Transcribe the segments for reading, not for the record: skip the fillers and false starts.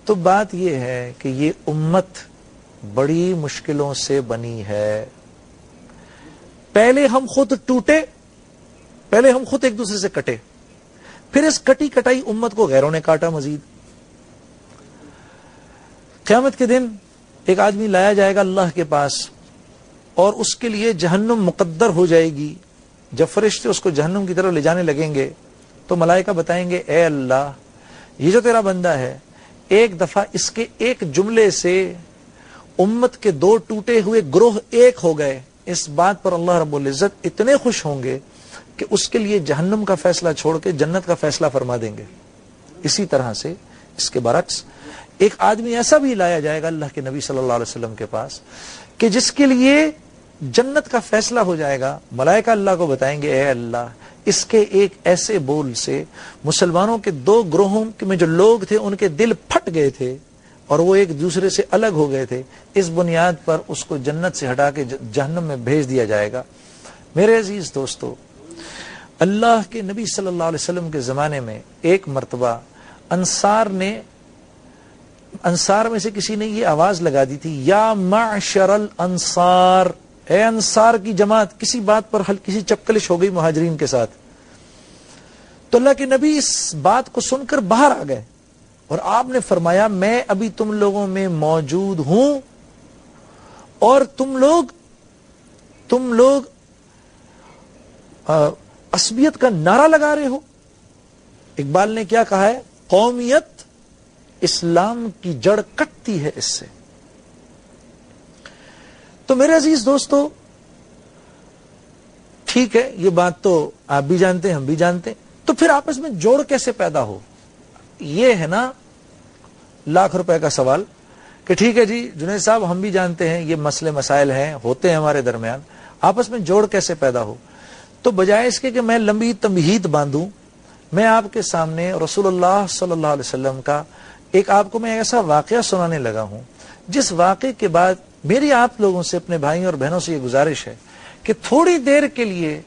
تو بات یہ ہے کہ یہ امت بڑی مشکلوں سے بنی ہے. پہلے ہم خود ٹوٹے، پہلے ہم خود ایک دوسرے سے کٹے، پھر اس کٹی کٹائی امت کو غیروں نے کاٹا مزید. قیامت کے دن ایک آدمی لایا جائے گا اللہ کے پاس اور اس کے لیے جہنم مقدر ہو جائے گی. جب فرشتے اس کو جہنم کی طرف لے جانے لگیں گے تو ملائکہ بتائیں گے اے اللہ یہ جو تیرا بندہ ہے ایک دفعہ اس کے ایک جملے سے امت کے دو ٹوٹے ہوئے گروہ ایک ہو گئے. اس بات پر اللہ رب العزت اتنے خوش ہوں گے کہ اس کے لیے جہنم کا فیصلہ چھوڑ کے جنت کا فیصلہ فرما دیں گے. اسی طرح سے اس کے برعکس ایک آدمی ایسا بھی لایا جائے گا اللہ کے نبی صلی اللہ علیہ وسلم کے پاس کہ جس کے لیے جنت کا فیصلہ ہو جائے گا. ملائکہ اللہ کو بتائیں گے اے اللہ اس کے ایک ایسے بول سے مسلمانوں کے دو گروہوں میں جو لوگ تھے ان کے دل پھٹ گئے تھے اور وہ ایک دوسرے سے الگ ہو گئے تھے. اس بنیاد پر اس کو جنت سے ہٹا کے جہنم میں بھیج دیا جائے گا. میرے عزیز دوستو، اللہ کے نبی صلی اللہ علیہ وسلم کے زمانے میں ایک مرتبہ انصار میں سے کسی نے یہ آواز لگا دی تھی یا معشر الانصار، اے انصار کی جماعت. کسی بات پر کسی چپکلش ہو گئی مہاجرین کے ساتھ. تو اللہ کے نبی اس بات کو سن کر باہر آ گئے اور آپ نے فرمایا میں ابھی تم لوگوں میں موجود ہوں اور تم لوگ عصبیت کا نعرہ لگا رہے ہو. اقبال نے کیا کہا ہے؟ قومیت اسلام کی جڑ کٹتی ہے اس سے. تو میرے عزیز دوستو ٹھیک ہے یہ بات تو آپ بھی جانتے ہیں ہم بھی جانتے ہیں. تو پھر آپس میں جوڑ کیسے پیدا ہو؟ یہ ہے نا لاکھ روپے کا سوال کہ ٹھیک ہے جی جنید صاحب ہم بھی جانتے ہیں یہ مسئلے مسائل ہیں ہوتے ہیں ہمارے درمیان، آپس میں جوڑ کیسے پیدا ہو؟ تو بجائے اس کے کہ میں لمبی تمہید باندھوں، میں آپ کے سامنے رسول اللہ صلی اللہ علیہ وسلم کا آپ کو میں ایسا واقعہ سنانے لگا ہوں جس واقعے کے بعد میری آپ لوگوں سے اپنے بھائیوں اور بہنوں سے یہ گزارش ہے کہ تھوڑی دیر کے لیے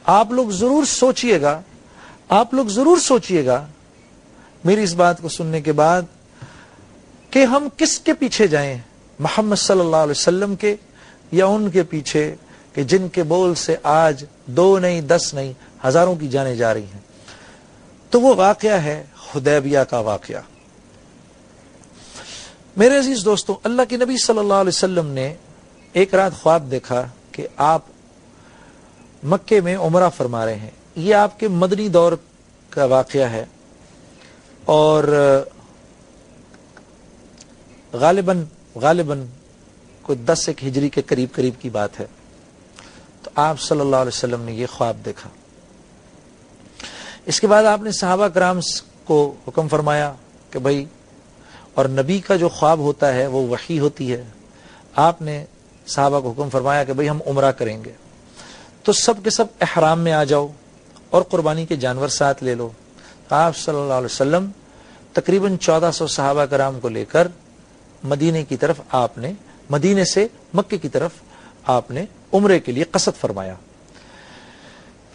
آپ لوگ ضرور سوچئے گا میری اس بات کو سننے کے بعد کہ ہم کس کے پیچھے جائیں، محمد صلی اللہ علیہ وسلم کے یا ان کے پیچھے کہ جن کے بول سے آج 2 نہیں 10 نہیں ہزاروں کی جانیں جا رہی ہیں. تو وہ واقعہ ہے حدیبیہ کا واقعہ. میرے عزیز دوستو، اللہ کے نبی صلی اللہ علیہ وسلم نے ایک رات خواب دیکھا کہ آپ مکے میں عمرہ فرما رہے ہیں. یہ آپ کے مدنی دور کا واقعہ ہے اور غالباً کوئی 10 ہجری کے قریب کی بات ہے. تو آپ صلی اللہ علیہ وسلم نے یہ خواب دیکھا. اس کے بعد آپ نے صحابہ کرام کو حکم فرمایا کہ بھائی، اور نبی کا جو خواب ہوتا ہے وہ وحی ہوتی ہے، آپ نے صحابہ کو حکم فرمایا کہ بھائی ہم عمرہ کریں گے تو سب کے سب احرام میں آ جاؤ اور قربانی کے جانور ساتھ لے لو. آپ صلی اللہ علیہ وسلم تقریباً 1400 صحابہ کرام کو لے کر مدینے سے مکے کی طرف آپ نے عمرے کے لیے قصد فرمایا.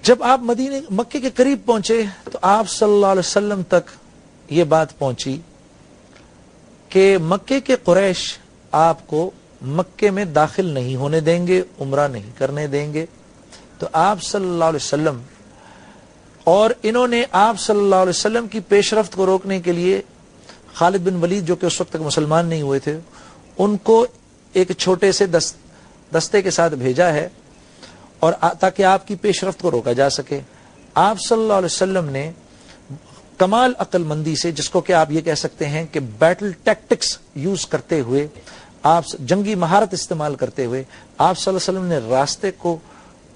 جب آپ مکے کے قریب پہنچے تو آپ صلی اللہ علیہ وسلم تک یہ بات پہنچی کہ مکے کے قریش آپ کو مکے میں داخل نہیں ہونے دیں گے، عمرہ نہیں کرنے دیں گے. تو آپ صلی اللہ علیہ وسلم اور انہوں نے آپ صلی اللہ علیہ وسلم کی پیش رفت کو روکنے کے لیے خالد بن ولید جو کہ اس وقت تک مسلمان نہیں ہوئے تھے ان کو ایک چھوٹے سے دستے کے ساتھ بھیجا ہے اور تاکہ آپ کی پیش رفت کو روکا جا سکے. آپ صلی اللہ علیہ وسلم نے کمال عقل مندی سے، جس کو کہ آپ یہ کہہ سکتے ہیں کہ بیٹل ٹیکٹکس یوز کرتے ہوئے، آپ جنگی مہارت استعمال کرتے ہوئے آپ صلی اللہ علیہ وسلم نے راستے کو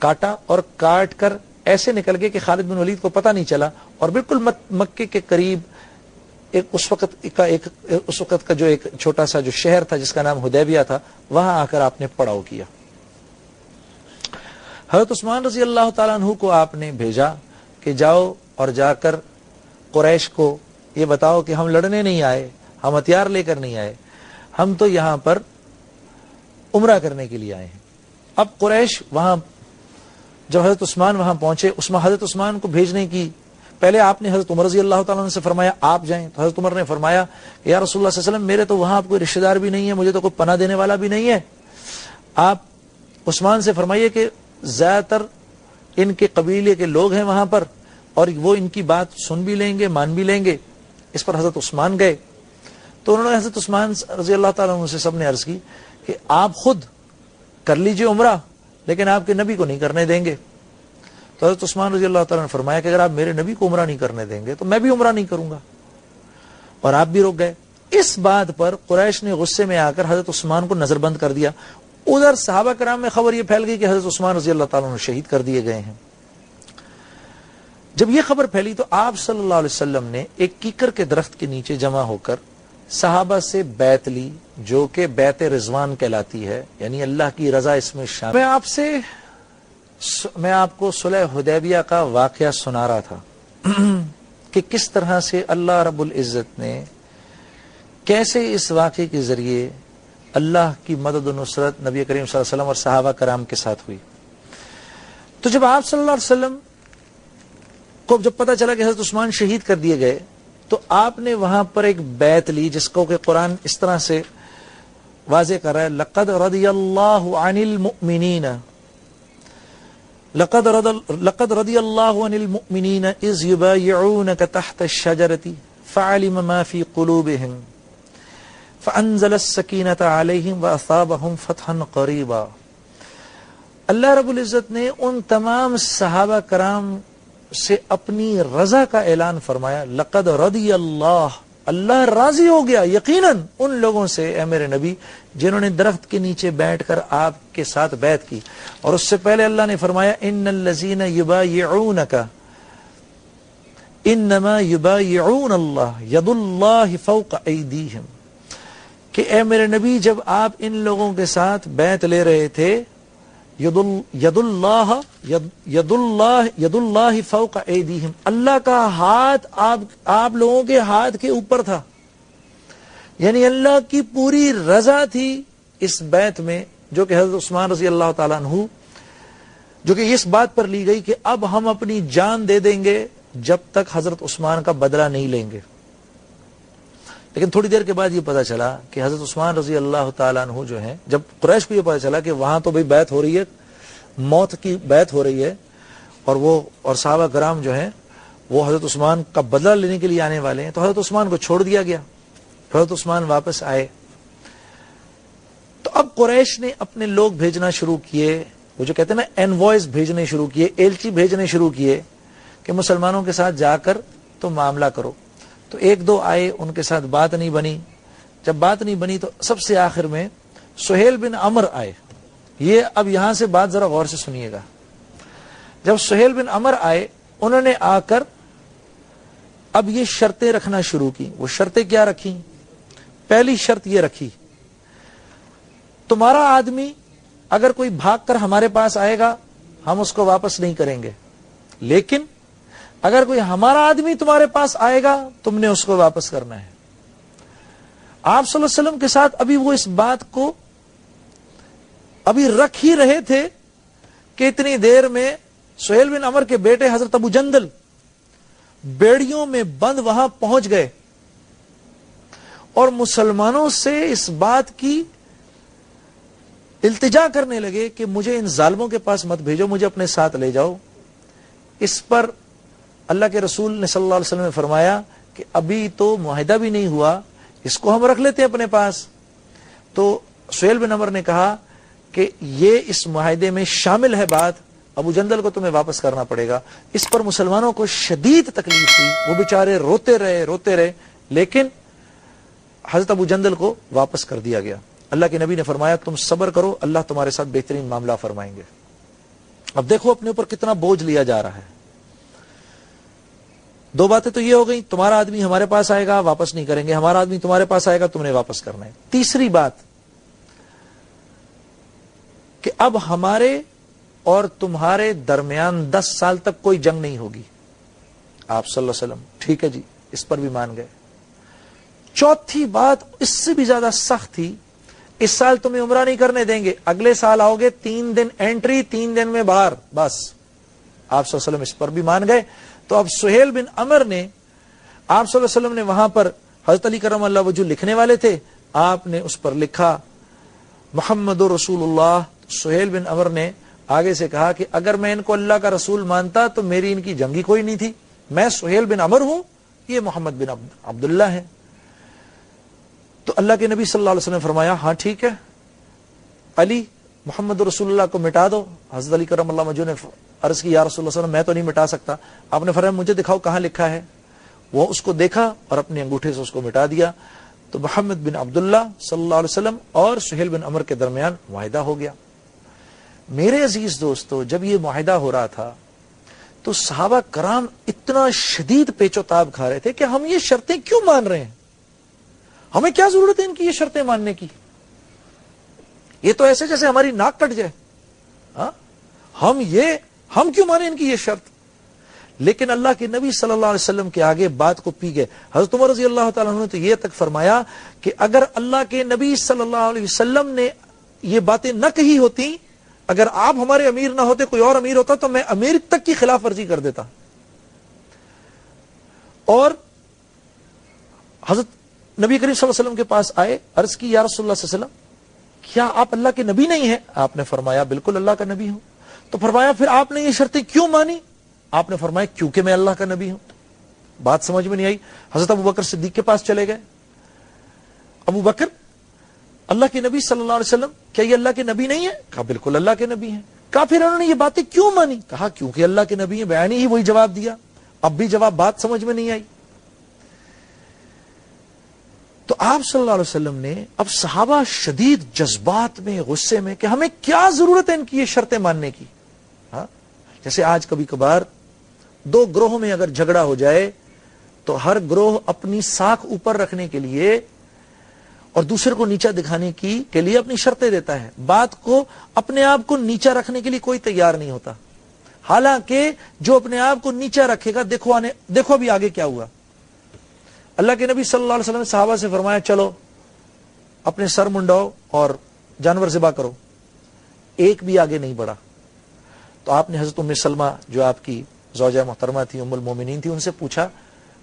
کاٹا اور کاٹ کر ایسے نکل گئے کہ خالد بن ولید کو پتہ نہیں چلا اور بالکل مکے کے قریب اس وقت کا جو ایک چھوٹا سا جو شہر تھا جس کا نام حدیبیہ تھا وہاں آ کر آپ نے پڑاؤ کیا. حضرت عثمان رضی اللہ تعالیٰ عنہ کو آپ نے بھیجا کہ جاؤ اور جا کر قریش کو یہ بتاؤ کہ ہم لڑنے نہیں آئے، ہم ہتھیار لے کر نہیں آئے، ہم تو یہاں پر عمرہ کرنے کے لیے آئے ہیں. اب قریش وہاں جب حضرت عثمان وہاں پہنچے، حضرت عثمان کو بھیجنے کی پہلے آپ نے حضرت عمر رضی اللہ تعالیٰ عنہ سے فرمایا آپ جائیں، تو حضرت عمر نے فرمایا یا رسول اللہ صلی اللہ علیہ وسلم میرے تو وہاں کوئی رشتہ دار بھی نہیں ہے، مجھے تو کوئی پناہ دینے والا بھی نہیں ہے، آپ عثمان سے فرمائیے کہ زیادہ تر ان کے قبیلے کے لوگ ہیں وہاں پر اور وہ ان کی بات سن بھی لیں گے، مان بھی لیں گے۔ اس پر حضرت عثمان گئے تو انہوں نے حضرت عثمان رضی اللہ تعالیٰ عنہ سے سب نے عرض کی کہ آپ خود کر لیجئے عمرہ، لیکن آپ کے نبی کو نہیں کرنے دیں گے۔ تو حضرت عثمان رضی اللہ تعالیٰ نے فرمایا کہ اگر آپ میرے نبی کو عمرہ نہیں کرنے دیں گے تو میں بھی عمرہ نہیں کروں گا، اور آپ بھی رک گئے۔ اس بات پر قریش نے غصے میں آ کر حضرت عثمان کو نظر بند کر دیا۔ ادھر صحابہ کرام میں خبر یہ پھیل گئی کہ حضرت عثمان رضی اللہ تعالیٰ عنہ شہید کر دیے گئے ہیں۔ جب یہ خبر پھیلی تو آپ صلی اللہ علیہ وسلم نے ایک کیکر کے درخت کے نیچے جمع ہو کر صحابہ سے بیعت لی، جو کہ بیعت رضوان کہلاتی ہے، یعنی اللہ کی رضا اس میں شامل۔ میں آپ کو صلح حدیبیہ کا واقعہ سنا رہا تھا کہ کس طرح سے اللہ رب العزت نے کیسے اس واقعے کے ذریعے اللہ کی مدد و نصرت نبی کریم صلی اللہ علیہ وسلم اور صحابہ کرام کے ساتھ ہوئی۔ تو جب آپ صلی اللہ علیہ وسلم کو جب پتا چلا کہ حضرت عثمان شہید کر دیے گئے تو آپ نے وہاں پر ایک بیعت لی جس کو کہ قرآن اس طرح سے واضح کر رہا ہے، لقد رضی اللہ عن المؤمنین لقد رضی اللہ عن المؤمنین اذ یبایعونک تحت الشجرة فعلم ما فی قلوبہم فانزل السکینۃ علیہم واصابہم فتحا قریبا۔ اللہ رب العزت نے ان تمام صحابہ کرام سے اپنی رضا کا اعلان فرمایا، لقد رضی اللہ راضی ہو گیا یقیناً ان لوگوں سے اے میرے نبی جنہوں نے درخت کے نیچے بیٹھ کر آپ کے ساتھ بیعت کی۔ اور اس سے پہلے اللہ نے فرمایا ان الذین یبایعونک انما یبایعون اللہ ید اللہ فوق ایدیہم، کہ اے میرے نبی جب آپ ان لوگوں کے ساتھ بیعت لے رہے تھے ید اللہ فوق ایدیہم، اللہ کا ہاتھ آپ لوگوں کے ہاتھ کے اوپر تھا، یعنی اللہ کی پوری رضا تھی اس بیعت میں، جو کہ حضرت عثمان رضی اللہ تعالیٰ عنہ جو کہ اس بات پر لی گئی کہ اب ہم اپنی جان دے دیں گے جب تک حضرت عثمان کا بدلہ نہیں لیں گے۔ لیکن تھوڑی دیر کے بعد یہ پتا چلا کہ حضرت عثمان رضی اللہ تعالیٰ عنہ جو ہیں، جب قریش کو یہ پتا چلا کہ وہاں تو بھئی بیعت ہو رہی ہے، موت کی بیعت ہو رہی ہے، اور صحابہ کرام جو ہیں وہ حضرت عثمان کا بدلہ لینے کے لیے آنے والے ہیں، تو حضرت عثمان کو چھوڑ دیا گیا۔ حضرت عثمان واپس آئے تو اب قریش نے اپنے لوگ بھیجنا شروع کیے، وہ جو کہتے ہیں نا انوائس بھیجنے شروع کیے، ایلچی بھیجنے شروع کیے کہ مسلمانوں کے ساتھ جا کر تو معاملہ کرو۔ تو ایک دو آئے، ان کے ساتھ بات نہیں بنی، جب بات نہیں بنی تو سب سے آخر میں سہیل بن عمر آئے۔ یہ اب یہاں سے بات ذرا غور سے سنیے گا۔ جب سہیل بن عمر آئے انہوں نے آ کر اب یہ شرطیں رکھنا شروع کی۔ وہ شرطیں کیا رکھی؟ پہلی شرط یہ رکھی، تمہارا آدمی اگر کوئی بھاگ کر ہمارے پاس آئے گا ہم اس کو واپس نہیں کریں گے، لیکن اگر کوئی ہمارا آدمی تمہارے پاس آئے گا تم نے اس کو واپس کرنا ہے۔ آپ صلی اللہ علیہ وسلم کے ساتھ ابھی وہ اس بات کو ابھی رکھ ہی رہے تھے کہ اتنی دیر میں سہیل بن عمر کے بیٹے حضرت ابو جندل بیڑیوں میں بند وہاں پہنچ گئے اور مسلمانوں سے اس بات کی التجا کرنے لگے کہ مجھے ان ظالموں کے پاس مت بھیجو، مجھے اپنے ساتھ لے جاؤ۔ اس پر اللہ کے رسول نے صلی اللہ علیہ وسلم نے فرمایا کہ ابھی تو معاہدہ بھی نہیں ہوا، اس کو ہم رکھ لیتے ہیں اپنے پاس۔ تو سہیل بن عمر نے کہا کہ یہ اس معاہدے میں شامل ہے بات، ابو جندل کو تمہیں واپس کرنا پڑے گا۔ اس پر مسلمانوں کو شدید تکلیف ہوئی، وہ بیچارے روتے رہے، لیکن حضرت ابو جندل کو واپس کر دیا گیا۔ اللہ کے نبی نے فرمایا تم صبر کرو، اللہ تمہارے ساتھ بہترین معاملہ فرمائیں گے۔ اب دیکھو اپنے اوپر کتنا بوجھ لیا جا رہا ہے۔ دو باتیں تو یہ ہو گئی، تمہارا آدمی ہمارے پاس آئے گا واپس نہیں کریں گے، ہمارا آدمی تمہارے پاس آئے گا تم نے واپس کرنا ہے۔ تیسری بات کہ اب ہمارے اور تمہارے درمیان 10 سال تک کوئی جنگ نہیں ہوگی۔ آپ صلی اللہ علیہ وسلم ٹھیک ہے جی، اس پر بھی مان گئے۔ چوتھی بات اس سے بھی زیادہ سخت تھی، اس سال تمہیں عمرہ نہیں کرنے دیں گے، اگلے سال آؤ گے 3 دن انٹری 3 دن میں باہر، بس۔ آپ صلی اللہ علیہ وسلم اس پر بھی مان گئے، تو اب سہیل بن عمر نے آپ صلی اللہ علیہ وسلم نے وہاں پر حضرت علی کرم اللہ وجہ لکھنے والے تھے، آپ نے اس پر لکھا محمد رسول اللہ. سہیل بن عمر نے آگے سے کہا کہ اگر میں ان کو اللہ کا رسول مانتا تو میری ان کی جنگی کوئی نہیں تھی. میں سہیل بن عمر ہوں، یہ محمد بن عبداللہ ہے. تو اللہ کے نبی صلی اللہ علیہ وسلم نے فرمایا ہاں ٹھیک ہے علی، محمد رسول اللہ کو مٹا دو. حضرت علی کرم اللہ وجہ نے عرض کی یا رسول اللہ صلی اللہ علیہ وسلم میں تو نہیں مٹا سکتا. آپ نے فرمایا مجھے دکھاؤ کہاں لکھا ہے. وہ اس کو دیکھا اور اپنے انگوٹھے سے اس کو مٹا دیا. تو محمد بن عبداللہ صلی اللہ علیہ وسلم اور سہیل بن عمر کے درمیان معاہدہ ہو گیا. میرے عزیز دوستو، جب یہ معاہدہ ہو رہا تھا تو صحابہ کرام اتنا شدید پیچ و تاب کھا رہے تھے کہ ہم یہ شرطیں کیوں مان رہے ہیں، ہمیں کیا ضرورت ہے ان کی یہ شرطیں ماننے کی، یہ تو ایسے جیسے ہماری ناک کٹ جائے. ہاں ہم کیوں مانیں ان کی یہ شرط. لیکن اللہ کے نبی صلی اللہ علیہ وسلم کے آگے بات کو پی گئے. حضرت عمر رضی اللہ تعالیٰ عنہ نے تو یہ تک فرمایا کہ اگر اللہ کے نبی صلی اللہ علیہ وسلم نے یہ باتیں نہ کہی ہوتی، اگر آپ ہمارے امیر نہ ہوتے کوئی اور امیر ہوتا تو میں امیر تک کی خلاف ورزی کر دیتا. اور حضرت نبی کریم صلی اللہ علیہ وسلم کے پاس آئے، عرض کی یا رسول اللہ صلی اللہ علیہ وسلم کیا آپ اللہ کے نبی نہیں ہیں؟ آپ نے فرمایا بالکل اللہ کا نبی ہوں. تو فرمایا پھر آپ نے یہ شرطیں کیوں مانی؟ آپ نے فرمایا کیونکہ میں اللہ کا نبی ہوں. بات سمجھ میں نہیں آئی. حضرت ابو بکر صدیق کے پاس چلے گئے. ابو بکر اللہ کے نبی صلی اللہ علیہ وسلم کیا یہ اللہ کے نبی نہیں ہے؟ کہا بالکل اللہ کے نبی ہیں. کہا پھر انہوں نے یہ باتیں کیوں مانی؟ کہا کیونکہ اللہ کے نبی ہیں. بیانی ہی وہی جواب دیا. اب بھی جواب بات سمجھ میں نہیں آئی. تو آپ صلی اللہ علیہ وسلم نے اب صحابہ شدید جذبات میں غصے میں کہ ہمیں کیا ضرورت ہے ان کی یہ شرطیں ماننے کی. ہاں جیسے آج کبھی کبھار دو گروہوں میں اگر جھگڑا ہو جائے تو ہر گروہ اپنی ساکھ اوپر رکھنے کے لیے اور دوسرے کو نیچا دکھانے کے لیے اپنی شرطیں دیتا ہے. بات کو اپنے آپ کو نیچا رکھنے کے لیے کوئی تیار نہیں ہوتا. حالانکہ جو اپنے آپ کو نیچا رکھے گا دیکھو ابھی آگے کیا ہوا. اللہ کے نبی صلی اللہ علیہ وسلم نے صحابہ سے فرمایا چلو اپنے سر منڈاؤ اور جانور ذبح کرو. ایک بھی آگے نہیں بڑھا. تو آپ نے حضرت ام سلمہ جو آپ کی زوجہ محترمہ تھی، ام المومنین تھی، ان سے پوچھا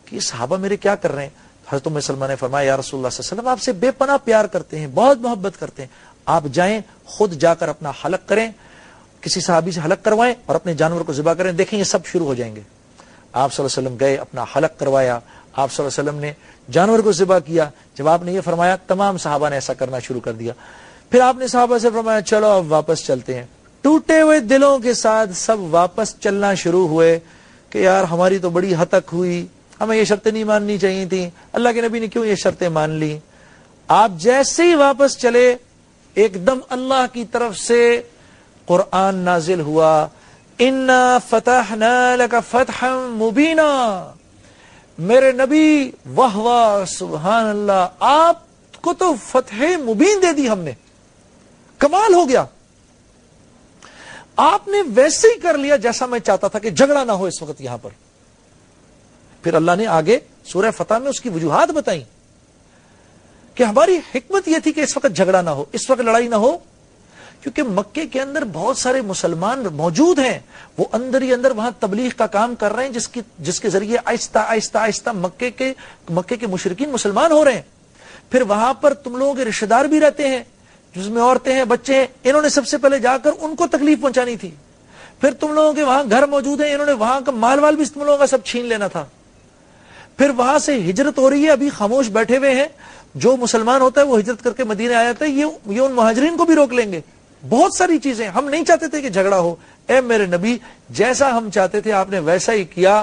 کہ یہ صحابہ میرے کیا کر رہے ہیں. حضرت ام سلمہ نے فرمایا یا رسول اللہ صلی اللہ علیہ وسلم آپ سے بے پناہ پیار کرتے ہیں، بہت محبت کرتے ہیں، آپ جائیں خود جا کر اپنا حلق کریں، کسی صحابی سے حلق کروائیں اور اپنے جانور کو ذبح کریں، دیکھیں یہ سب شروع ہو جائیں گے. آپ صلی اللہ علیہ وسلم گئے، اپنا حلق کروایا. آپ صلی اللہ علیہ وسلم نے جانور کو ذبح کیا. جب آپ نے یہ فرمایا تمام صحابہ نے ایسا کرنا شروع کر دیا. پھر آپ نے صحابہ سے فرمایا چلو اب واپس چلتے ہیں. ٹوٹے ہوئے دلوں کے ساتھ سب واپس چلنا شروع ہوئے کہ یار ہماری تو بڑی ہتک ہوئی، ہمیں یہ شرطیں نہیں ماننی چاہیے تھیں، اللہ کے نبی نے کیوں یہ شرطیں مان لی. آپ جیسے ہی واپس چلے ایک دم اللہ کی طرف سے قرآن نازل ہوا، اِنَّا فَتَحْنَا لَكَ فَتْحًا مُبِينًا. میرے نبی واہ واہ سبحان اللہ، آپ کو تو فتح مبین دے دی ہم نے، کمال ہو گیا. آپ نے ویسے ہی کر لیا جیسا میں چاہتا تھا کہ جھگڑا نہ ہو اس وقت یہاں پر. پھر اللہ نے آگے سورہ فتح میں اس کی وجوہات بتائیں کہ ہماری حکمت یہ تھی کہ اس وقت جھگڑا نہ ہو، اس وقت لڑائی نہ ہو، کیونکہ مکے کے اندر بہت سارے مسلمان موجود ہیں. وہ اندر ہی اندر وہاں تبلیغ کا کام کر رہے ہیں جس کے ذریعے آہستہ آہستہ آہستہ مکے کے مشرکین مسلمان ہو رہے ہیں. پھر وہاں پر تم لوگوں کے رشتہ دار بھی رہتے ہیں جس میں عورتیں ہیں، بچے ہیں، انہوں نے سب سے پہلے جا کر ان کو تکلیف پہنچانی تھی. پھر تم لوگوں کے وہاں گھر موجود ہیں، انہوں نے وہاں کا مال وال بھی تم لوگوں کا سب چھین لینا تھا. پھر وہاں سے ہجرت ہو رہی ہے، ابھی خاموش بیٹھے ہوئے ہیں، جو مسلمان ہوتا ہے وہ ہجرت کر کے مدینے آ جاتا ہے، یہ ان مہاجرین کو بھی روک لیں گے. بہت ساری چیزیں ہم نہیں چاہتے تھے کہ جھگڑا ہو. اے میرے نبی جیسا ہم چاہتے تھے آپ نے ویسا ہی کیا،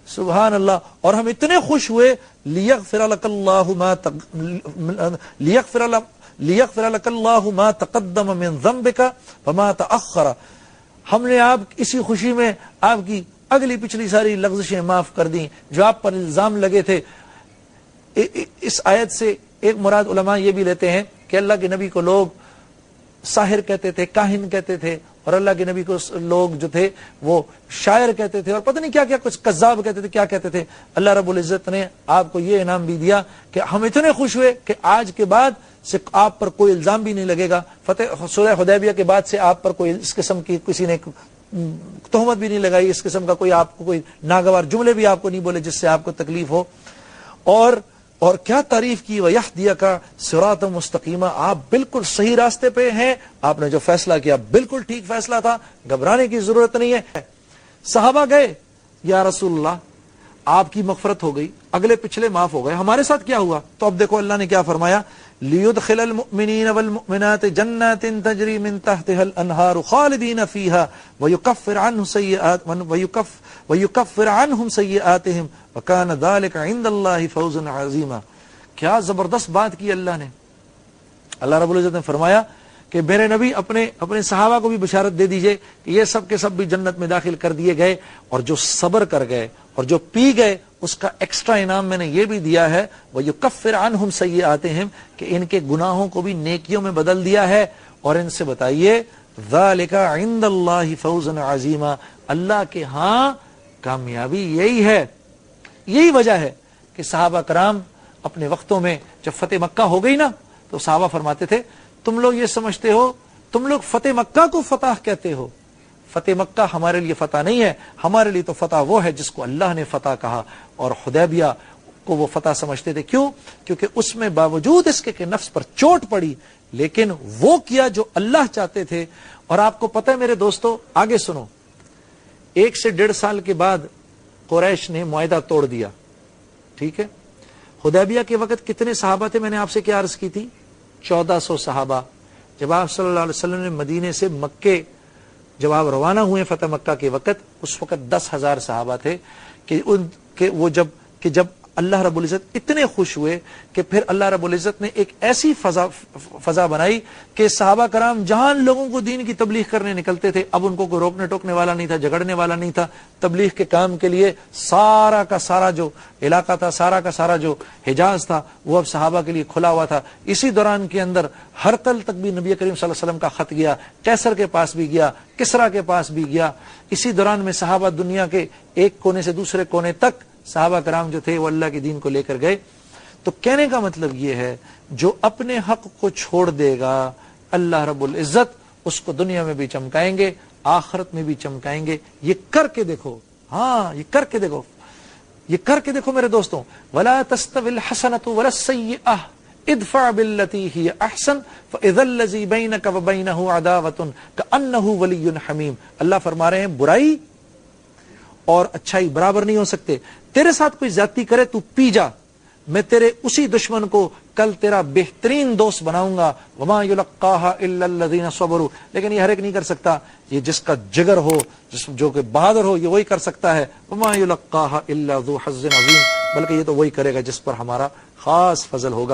سبحان اللہ. اور ہم اتنے خوش ہوئے لیغفر لك اللہ ما تقدم من ذنبك وما تأخر. ہم نے آپ اسی خوشی میں آپ کی اگلی پچھلی ساری لغزشیں معاف کر دیں جو آپ پر الزام لگے تھے. اس آیت سے ایک مراد علماء یہ بھی لیتے ہیں کہ اللہ کے نبی کو لوگ ساحر کہتے تھے، کاہن کہتے تھے، اور اللہ کے نبی کو لوگ جو تھے وہ شاعر کہتے تھے، اور پتہ نہیں کیا کیا کچھ کذاب کہتے تھے، کیا کہتے تھے. اللہ رب العزت نے آپ کو یہ انعام بھی دیا کہ ہم اتنے خوش ہوئے کہ آج کے بعد سے آپ پر کوئی الزام بھی نہیں لگے گا. فتح سورہ حدیبیہ کے بعد سے آپ پر کوئی اس قسم کی کسی نے تہمت بھی نہیں لگائی، اس قسم کا کوئی آپ کو کوئی ناگوار جملے بھی آپ کو نہیں بولے جس سے آپ کو تکلیف ہو، اور کیا تعریف کی، وَيَهْدِيَكَ صِرَاطًا مُسْتَقِيمًا، آپ بالکل صحیح راستے پہ ہیں، آپ نے جو فیصلہ کیا بالکل ٹھیک فیصلہ تھا، گھبرانے کی ضرورت نہیں ہے۔ صحابہ گئے، یا رسول اللہ آپ کی مغفرت ہو گئی، اگلے پچھلے معاف ہو گئے، ہمارے ساتھ کیا ہوا؟ تو اب دیکھو اللہ نے کیا فرمایا، لِيُدْخِلَ الْمُؤْمِنِينَ وَالْمُؤْمِنَاتِ جَنَّاتٍ تَجْرِي مِن تَحْتِهَا الْأَنْهَارُ خَالِدِينَ فِيهَا وَيُكَفِّرْ عَنْهُمْ سَيِّئَاتِهِمْ وَكَانَ ذَلِكَ عِندَ اللَّهِ فَوْزًا عَظِيمًا۔ کیا زبردست بات کی اللہ نے۔ اللہ رب العزت نے فرمایا کہ میرے نبی اپنے صحابہ کو بھی بشارت دے دیجئے کہ یہ سب کے سب بھی جنت میں داخل کر دیے گئے، اور جو صبر کر گئے اور جو پی گئے اس کا ایکسٹرا انعام میں نے یہ بھی دیا ہے، وَيُكَفِّرْ عَنْهُمْ سَيِّئَاتِهِمْ، کہ ان کے گناہوں کو بھی نیکیوں میں بدل دیا ہے، اور ان سے بتائیے ذَلِكَ عِندَ اللَّهِ فَوْزًا عَظِيمًا، اللہ کے ہاں کامیابی یہی ہے۔ یہی وجہ ہے کہ صحابہ کرام اپنے وقتوں میں جب فتح مکہ ہو گئی نا تو صحابہ فرماتے تھے تم لوگ یہ سمجھتے ہو، تم لوگ فتح مکہ کو فتح کہتے ہو، فتح مکہ ہمارے لیے فتح نہیں ہے، ہمارے لیے تو فتح وہ ہے جس کو اللہ نے فتح کہا، اور حدیبیہ کو وہ فتح سمجھتے تھے۔ کیوں؟ کیونکہ اس میں باوجود اس کے کہ نفس پر چوٹ پڑی، لیکن وہ کیا جو اللہ چاہتے تھے۔ اور آپ کو پتہ ہے میرے دوستو، آگے سنو، 1 سے 1.5 سال کے بعد قریش نے معاہدہ توڑ دیا، ٹھیک ہے؟ حدیبیہ کے وقت کتنے صحابہ تھے؟ میں نے آپ سے کیا عرض کی تھی؟ 1400 صحابہ۔ جب آپ صلی اللہ علیہ وسلم نے مدینے سے مکے جب آپ روانہ ہوئے فتح مکہ کے وقت، اس وقت 10,000 صحابہ تھے، جب اللہ رب العزت اتنے خوش ہوئے کہ پھر اللہ رب العزت نے ایک ایسی فضا بنائی کہ صحابہ کرام جہاں لوگوں کو دین کی تبلیغ کرنے نکلتے تھے، اب ان کو کوئی روکنے ٹوکنے والا نہیں تھا، جھگڑنے والا نہیں تھا، تبلیغ کے کام کے لیے سارا کا سارا جو علاقہ تھا، سارا کا سارا جو حجاز تھا، وہ اب صحابہ کے لیے کھلا ہوا تھا۔ اسی دوران کے اندر ہرقل تک بھی نبی کریم صلی اللہ علیہ وسلم کا خط گیا، قیصر کے پاس بھی گیا، کسرا کے پاس بھی گیا۔ اسی دوران میں صحابہ دنیا کے ایک کونے سے دوسرے کونے تک صحابہ کرام جو تھے وہ اللہ کے دین کو لے کر گئے۔ تو کہنے کا مطلب یہ ہے جو اپنے حق کو چھوڑ دے گا اللہ رب العزت اس کو دنیا میں بھی چمکائیں گے، آخرت میں بھی چمکائیں گے۔ یہ کر کے دیکھو، ہاں یہ کر کے دیکھو، یہ کر کے دیکھو میرے دوستوں۔ وَلَا تَسْتَوِي الْحَسَنَةُ وَلَا السَّيِّئَةُ ادْفَعْ بِالَّتِي هِيَ أَحْسَنُ فَإِذَا الَّذِي بَيْنَكَ وَبَيْنَهُ عَدَاوَةٌ كَأَنَّهُ وَلِيٌّ حَمِيمٌ۔ اللہ فرما رہے ہیں برائی اور اچھائی برابر نہیں ہو سکتے۔ تیرے ساتھ کوئی زیادتی کرے تو پی جا، میں تیرے اسی دشمن کو کل تیرا بہترین دوست بناؤں گا۔ وما يلقاها الا الذين صبروا، لیکن یہ ہر ایک نہیں کر سکتا، یہ جس کا جگر ہو، جو کہ بہادر ہو، یہ وہی کر سکتا ہے۔ وما يلقاها الا ذو حظ عظیم، بلکہ یہ تو وہی کرے گا جس پر ہمارا خاص فضل ہوگا۔